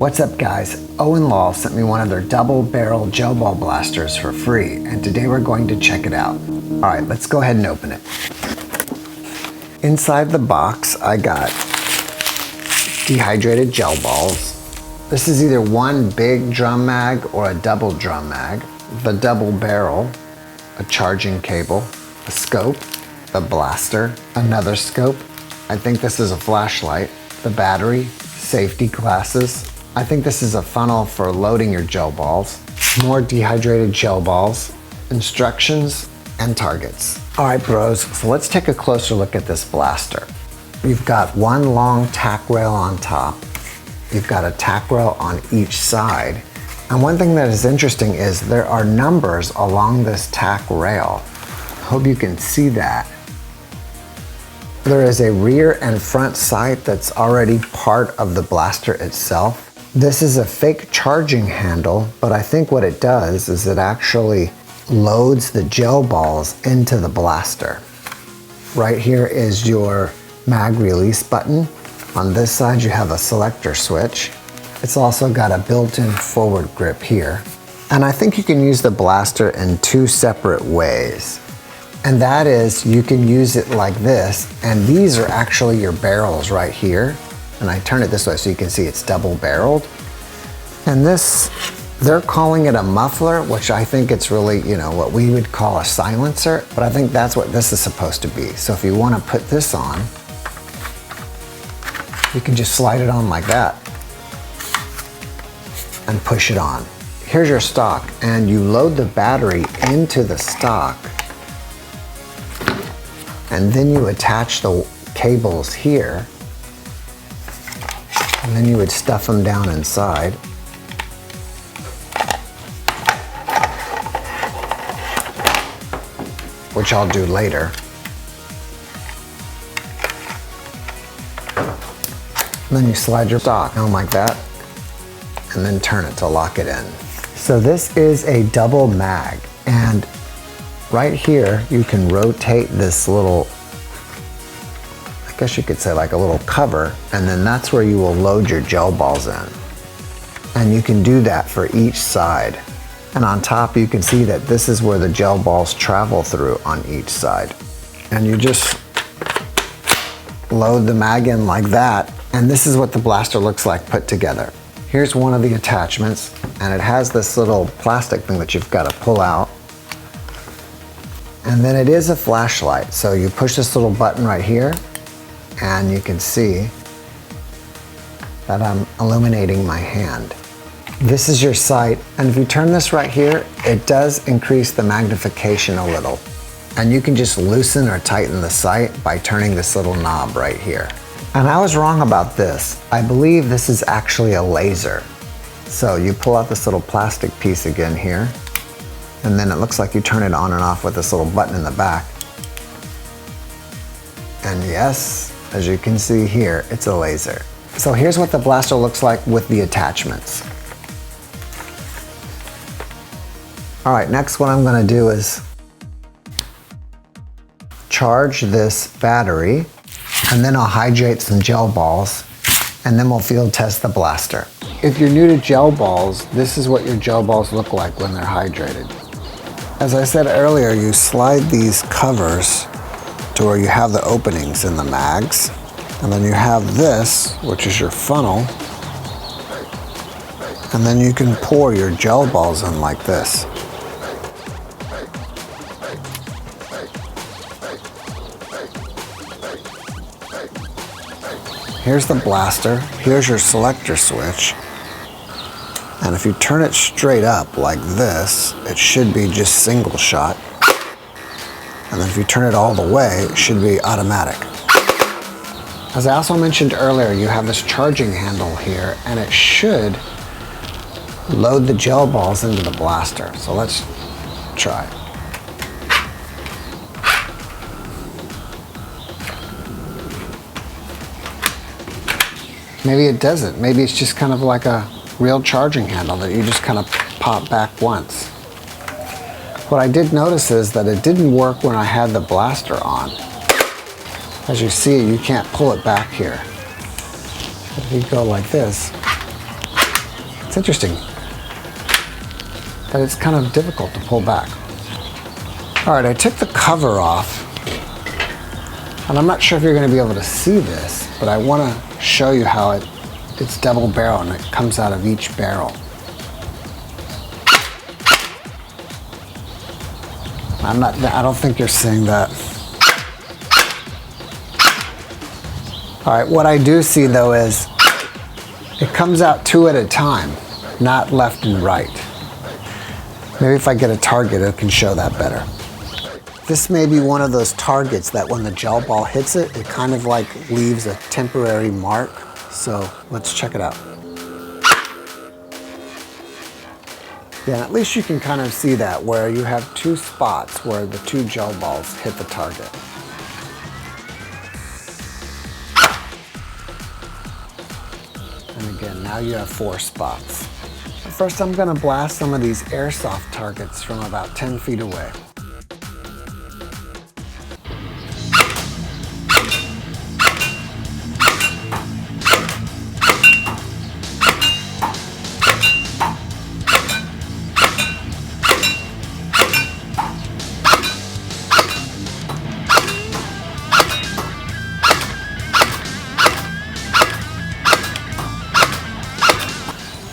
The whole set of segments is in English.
What's up guys, Oenlol sent me one of their double barrel gel ball blasters for free, and today we're going to check it out. Alright, let's go ahead and open it. Inside the box I got dehydrated gel balls. This is either one big drum mag or a double drum mag, the double barrel, a charging cable, a scope, the blaster, another scope, I think this is a flashlight, the battery, safety glasses. I think this is a funnel for loading your gel balls, more dehydrated gel balls, instructions, and targets. All right, bros, so let's take a closer look at this blaster. You've got one long tack rail on top. You've got a tack rail on each side. And one thing that is interesting is there are numbers along this tack rail. Hope you can see that. There is a rear and front sight that's already part of the blaster itself. This is a fake charging handle, but I think what it does is it actually loads the gel balls into the blaster. Right here is your mag release button. On this side you have a selector switch. It's also got a built-in forward grip here. And I think you can use the blaster in two separate ways. And that is, you can use it like this, and these are actually your barrels right here. And I turn it this way so you can see it's double barreled. And this, they're calling it a muffler, which I think it's really, what we would call a silencer, but I think that's what this is supposed to be. So if you want to put this on, you can just slide it on like that and push it on. Here's your stock, and you load the battery into the stock, and then you attach the cables here, and then you would stuff them down inside. Which I'll do later. And then you slide your stock on like that, and then turn it to lock it in. So this is a double mag, and right here you can rotate this little, I guess you could say like a little cover, and then that's where you will load your gel balls in. And you can do that for each side. And on top you can see that this is where the gel balls travel through on each side. And you just load the mag in like that, and this is what the blaster looks like put together. Here's one of the attachments, and it has this little plastic thing that you've got to pull out. And then it is a flashlight, so you push this little button right here, and you can see that I'm illuminating my hand. This is your sight, and if you turn this right here, it does increase the magnification a little. And you can just loosen or tighten the sight by turning this little knob right here. And I was wrong about this. I believe this is actually a laser. So you pull out this little plastic piece again here, and then it looks like you turn it on and off with this little button in the back. And yes, as you can see here, it's a laser. So here's what the blaster looks like with the attachments. All right, next what I'm gonna do is charge this battery, and then I'll hydrate some gel balls, and then we'll field test the blaster. If you're new to gel balls, this is what your gel balls look like when they're hydrated. As I said earlier, you slide these covers to where you have the openings in the mags, and then you have this, which is your funnel, and then you can pour your gel balls in like this. Here's the blaster, here's your selector switch, and if you turn it straight up like this, it should be just single shot, and then if you turn it all the way, it should be automatic. As I also mentioned earlier, you have this charging handle here, and it should load the gel balls into the blaster. So let's try. Maybe it doesn't. Maybe it's just kind of like a real charging handle that you just kind of pop back once. What I did notice is that it didn't work when I had the blaster on. As you see, you can't pull it back here. If you go like this, It's interesting that it's kind of difficult to pull back. All right, I took the cover off, and I'm not sure if you're going to be able to see this, but I want to show you how it's double barrel and it comes out of each barrel. I don't think you're seeing that. All right, what I do see though is it comes out two at a time, not left and right. Maybe if I get a target, it can show that better. This may be one of those targets that when the gel ball hits it, it kind of like leaves a temporary mark. So let's check it out. Yeah, at least you can kind of see that where you have two spots where the two gel balls hit the target. And again, now you have 4 spots. First, I'm going to blast some of these airsoft targets from about 10 feet away.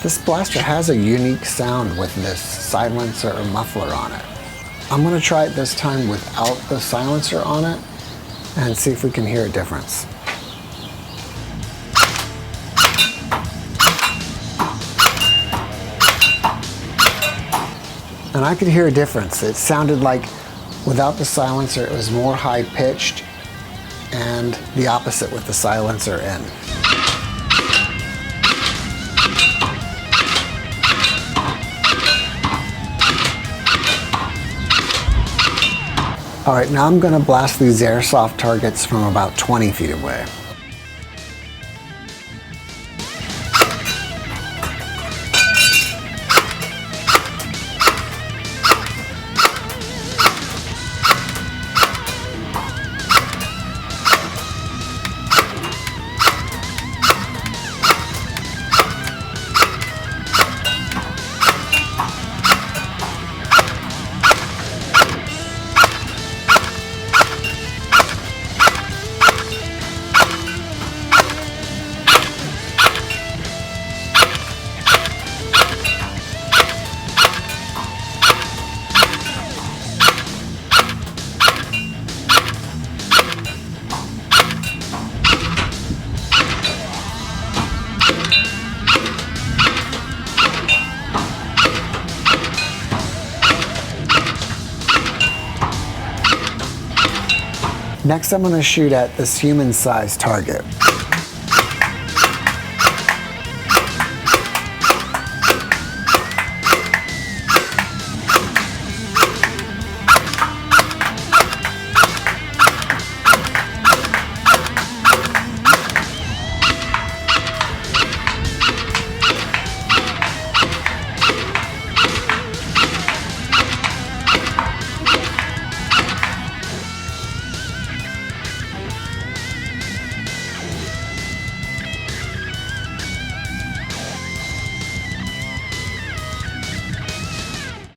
This blaster has a unique sound with this silencer or muffler on it. I'm going to try it this time without the silencer on it and see if we can hear a difference. And I could hear a difference. It sounded like without the silencer it was more high pitched, and the opposite with the silencer in. All right, now I'm going to blast these airsoft targets from about 20 feet away. Next, I'm going to shoot at this human-sized target.